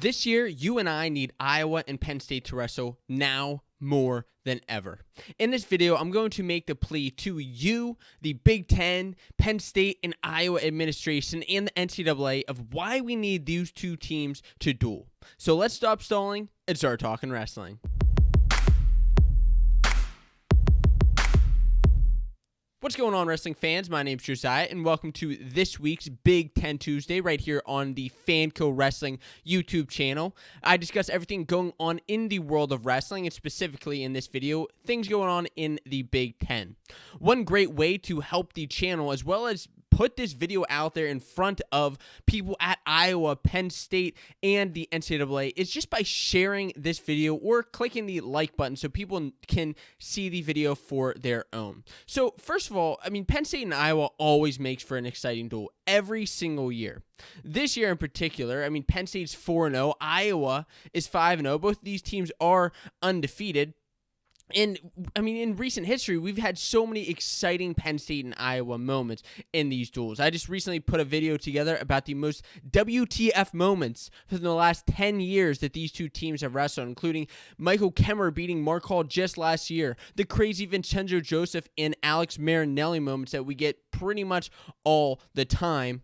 This year, you and I need Iowa and Penn State to wrestle now more than ever. In this video, I'm going to make the plea to you, the Big Ten, Penn State, and Iowa administration, and the NCAA of why we need these two teams to duel. So let's stop stalling and start talking wrestling. What's going on, wrestling fans? My name's Josiah, and welcome to this week's Big Ten Tuesday right here on the Fanco Wrestling YouTube channel. I discuss everything going on in the world of wrestling, and specifically in this video, things going on in the Big Ten. One great way to help the channel, as well as put this video out there in front of people at Iowa, Penn State, and the NCAA is just by sharing this video or clicking the like button so people can see the video for their own. So first of all, Penn State and Iowa always makes for an exciting duel every single year. This year in particular, Penn State's 4-0, Iowa is 5-0. Both of these teams are undefeated. And, in recent history, we've had so many exciting Penn State and Iowa moments in these duels. I just recently put a video together about the most WTF moments from the last 10 years that these two teams have wrestled, including Michael Kemmer beating Mark Hall just last year, the crazy Vincenzo Joseph and Alex Marinelli moments that we get pretty much all the time,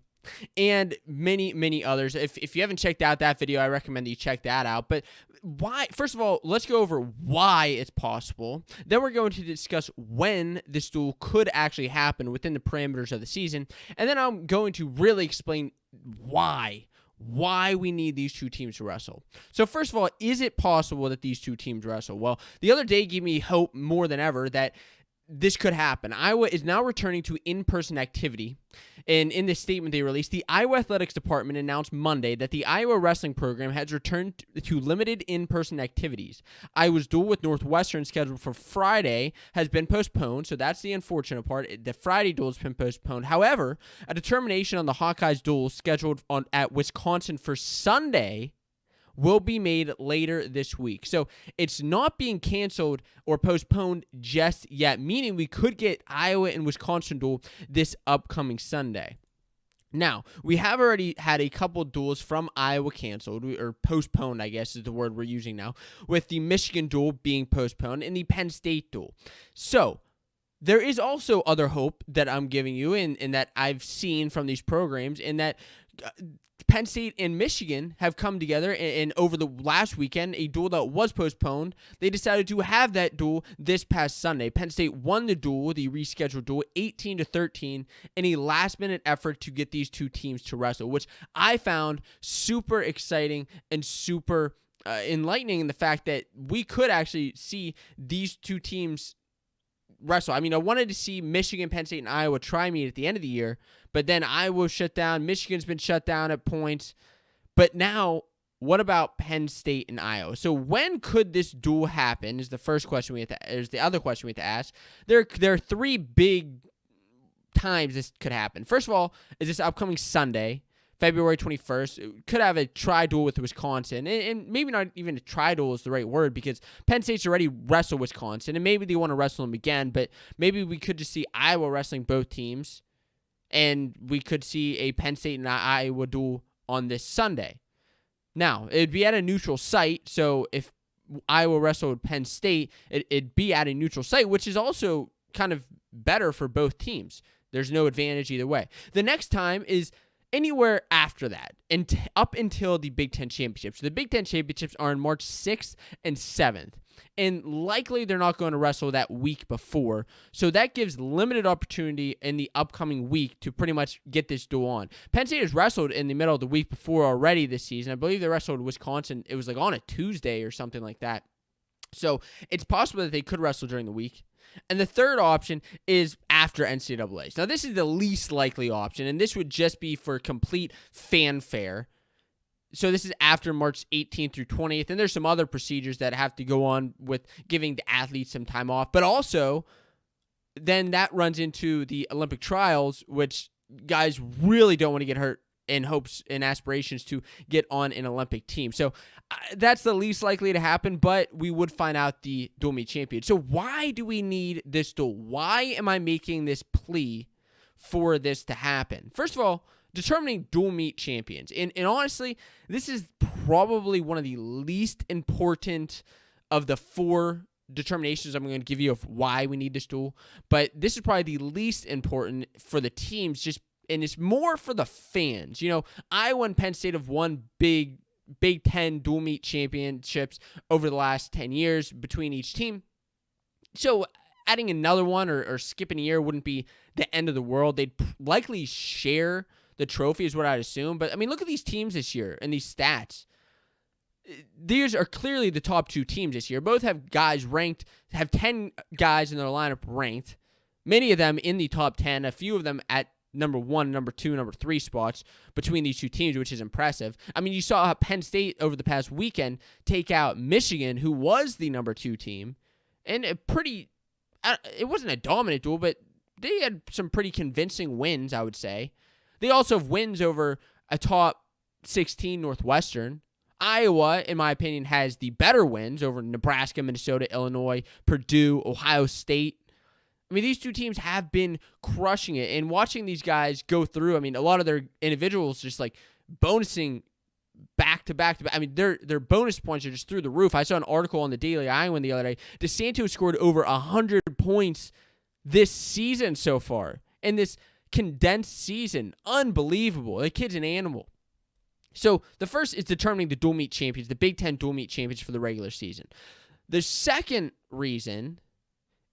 and many, many others. If you haven't checked out that video, I recommend that you check that out. But why? First of all, let's go over why it's possible. Then we're going to discuss when this duel could actually happen within the parameters of the season. And then I'm going to really explain why we need these two teams to wrestle. So first of all, is it possible that these two teams wrestle? Well, the other day gave me hope more than ever that this could happen. Iowa is now returning to in-person activity, and in this statement they released, the Iowa Athletics Department announced Monday that the Iowa wrestling program has returned to limited in-person activities. Iowa's duel with Northwestern, scheduled for Friday, has been postponed, so that's the unfortunate part. The Friday duel has been postponed. However, a determination on the Hawkeyes duel scheduled at Wisconsin for Sunday will be made later this week. So it's not being canceled or postponed just yet, meaning we could get Iowa and Wisconsin duel this upcoming Sunday. Now, we have already had a couple duels from Iowa canceled, or postponed, I guess is the word we're using now, with the Michigan duel being postponed and the Penn State duel. So there is also other hope that I'm giving you and that I've seen from these programs, in that Penn State and Michigan have come together, and over the last weekend, a duel that was postponed, they decided to have that duel this past Sunday. Penn State won the duel, the rescheduled duel, 18-13, in a last-minute effort to get these two teams to wrestle, which I found super exciting and super enlightening in the fact that we could actually see these two teams wrestle. I wanted to see Michigan, Penn State, and Iowa try meet at the end of the year, but then Iowa shut down. Michigan's been shut down at points. But now, what about Penn State and Iowa? So when could this duel happen is the first question we have to, is the other question we have to ask. There are three big times this could happen. First of all, is this upcoming Sunday, February 21st. It could have a tri-duel with Wisconsin, and maybe not even a tri-duel is the right word, because Penn State's already wrestled Wisconsin, and maybe they want to wrestle them again, but maybe we could just see Iowa wrestling both teams, and we could see a Penn State and Iowa duel on this Sunday. Now, it'd be at a neutral site, so if Iowa wrestled Penn State, it'd be at a neutral site, which is also kind of better for both teams. There's no advantage either way. The next time is anywhere after that, and up until the Big Ten Championships. The Big Ten Championships are on March 6th and 7th, and likely they're not going to wrestle that week before, so that gives limited opportunity in the upcoming week to pretty much get this duel on. Penn State has wrestled in the middle of the week before already this season. I believe they wrestled Wisconsin. It was like on a Tuesday or something like that. So it's possible that they could wrestle during the week. And the third option is after NCAAs. Now, this is the least likely option, and this would just be for complete fanfare. So this is after March 18th through 20th, and there's some other procedures that have to go on with giving the athletes some time off. But also, then that runs into the Olympic trials, which guys really don't want to get hurt in hopes and aspirations to get on an Olympic team. So that's the least likely to happen, but we would find out the dual meet champion. So why do we need this duel? Why am I making this plea for this to happen? First of all, determining dual meet champions. And honestly, this is probably one of the least important of the 4 determinations I'm going to give you of why we need this duel. But this is probably the least important for the teams, and it's more for the fans. Iowa and Penn State have won Big Ten dual meet championships over the last 10 years between each team. So adding another one or skipping a year wouldn't be the end of the world. They'd likely share the trophy is what I'd assume. But, look at these teams this year and these stats. These are clearly the top 2 teams this year. Both have guys ranked, have 10 guys in their lineup ranked. Many of them in the top 10, a few of them at number 1, number 2, number 3 spots between these 2 teams, which is impressive. You saw Penn State over the past weekend take out Michigan, who was the number 2 team, and it wasn't a dominant duel, but they had some pretty convincing wins, I would say. They also have wins over a top 16 Northwestern. Iowa, in my opinion, has the better wins over Nebraska, Minnesota, Illinois, Purdue, Ohio State. These 2 teams have been crushing it, and watching these guys go through, a lot of their individuals just like bonusing back to back to back. Their bonus points are just through the roof. I saw an article on the Daily Iowan the other day. DeSanto scored over 100 points this season so far, in this condensed season. Unbelievable. The kid's an animal. So the first is determining the dual meet champions, the Big Ten dual meet champions for the regular season. The second reason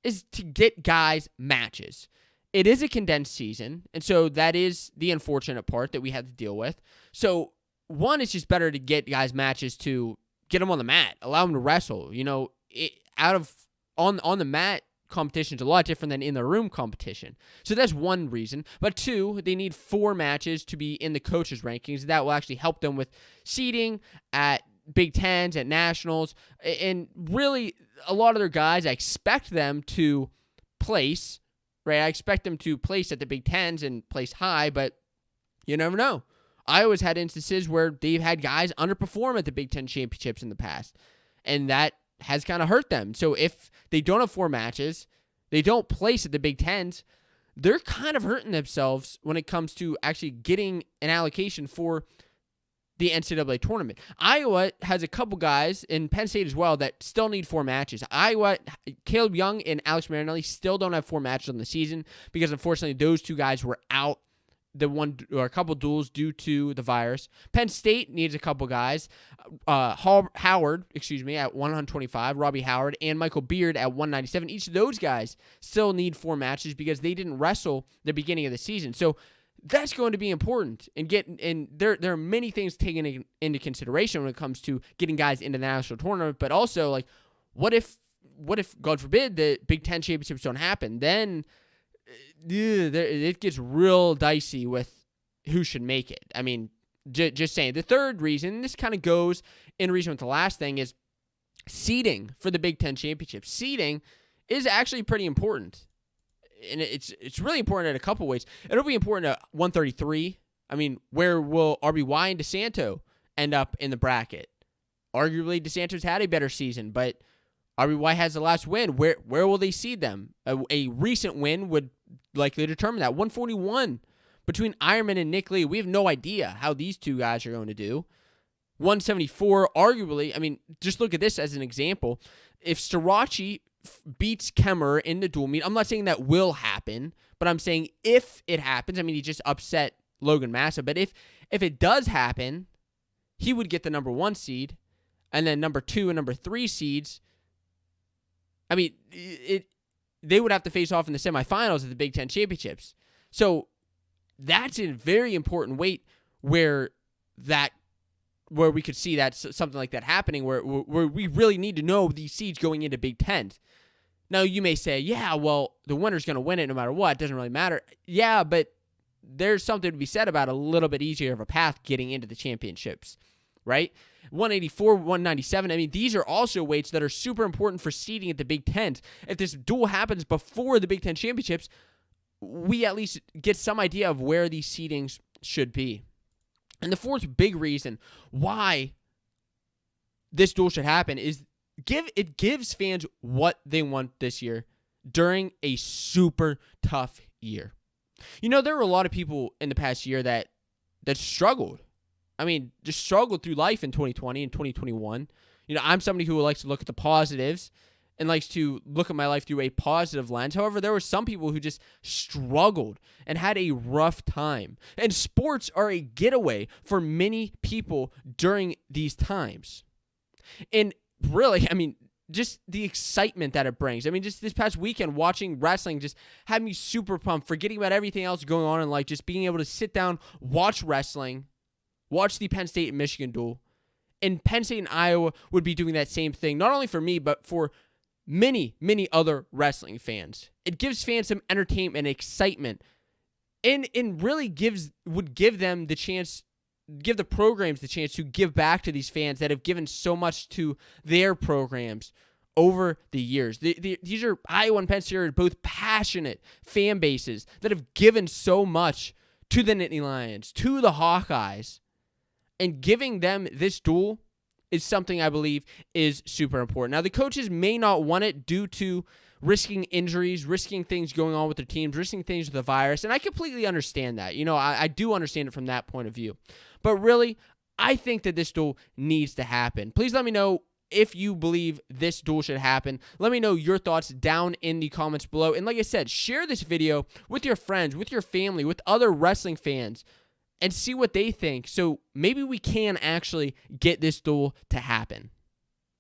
is to get guys matches. It is a condensed season, and so that is the unfortunate part that we have to deal with. So one, it's just better to get guys matches to get them on the mat, allow them to wrestle. On the mat, competition is a lot different than in the room competition. So that's one reason. But 2, they need 4 matches to be in the coaches' rankings. That will actually help them with seeding at Big Tens, at Nationals. And really, a lot of their guys, I expect them to place, right? I expect them to place at the Big Tens and place high, but you never know. Iowa's had instances where they've had guys underperform at the Big Ten championships in the past, and that has kind of hurt them. So if they don't have 4 matches, they don't place at the Big Tens, they're kind of hurting themselves when it comes to actually getting an allocation for the NCAA tournament. Iowa has a couple guys, and Penn State as well, that still need 4 matches. Iowa, Caleb Young and Alex Marinelli still don't have 4 matches on the season because unfortunately those 2 guys were out a couple duels due to the virus. Penn State needs a couple guys. Howard, at 125, Robbie Howard, and Michael Beard at 197. Each of those guys still need 4 matches because they didn't wrestle the beginning of the season. So that's going to be important. And there are many things taken into consideration when it comes to getting guys into the national tournament. But also, what if God forbid the Big Ten championships don't happen? Then it gets real dicey with who should make it. Just saying. The third reason, this kind of goes in reason with the last thing, is seeding for the Big Ten championship. Seeding is actually pretty important, and it's really important in a couple ways. It'll be important at 133. Where will RBY and DeSanto end up in the bracket? Arguably, DeSanto's had a better season, but RBY has the last win. Where will they seed them? A recent win would likely determine that. 141 between Ironman and Nick Lee. We have no idea how these 2 guys are going to do. 174, arguably, just look at this as an example. If Srirachi beats Kemmer in the dual meet, I'm not saying that will happen, but I'm saying if it happens, he just upset Logan Massa, but if it does happen, he would get the number 1 seed, and then number 2 and number 3 seeds, they would have to face off in the semifinals of the Big Ten championships. So that's a very important weight where we could see that something like that happening, where we really need to know these seeds going into Big Ten. Now you may say, yeah, well, the winner's going to win it no matter what. It doesn't really matter. Yeah, but there's something to be said about a little bit easier of a path getting into the championships, right? 184, 197. These are also weights that are super important for seeding at the Big Ten. If this duel happens before the Big Ten championships, we at least get some idea of where these seedings should be. And the fourth big reason why this duel should happen is it gives fans what they want this year during a super tough year. There were a lot of people in the past year that that struggled. I mean, just struggled through life in 2020 and 2021. I'm somebody who likes to look at the positives and likes to look at my life through a positive lens. However, there were some people who just struggled and had a rough time. And sports are a getaway for many people during these times. And really, just the excitement that it brings. Just this past weekend, watching wrestling just had me super pumped, forgetting about everything else going on in life, just being able to sit down, watch wrestling, watch the Penn State and Michigan duel. And Penn State and Iowa would be doing that same thing, not only for me, but for many, many other wrestling fans. It gives fans some entertainment and excitement, and really would give them the chance, give the programs the chance to give back to these fans that have given so much to their programs over the years. These are Iowa and Penn State are both passionate fan bases that have given so much to the Nittany Lions, to the Hawkeyes. And giving them this duel is something I believe is super important. Now, the coaches may not want it due to risking injuries, risking things going on with their teams, risking things with the virus, and I completely understand that. I do understand it from that point of view. But really, I think that this duel needs to happen. Please let me know if you believe this duel should happen. Let me know your thoughts down in the comments below. And like I said, share this video with your friends, with your family, with other wrestling fans, and see what they think, so maybe we can actually get this duel to happen.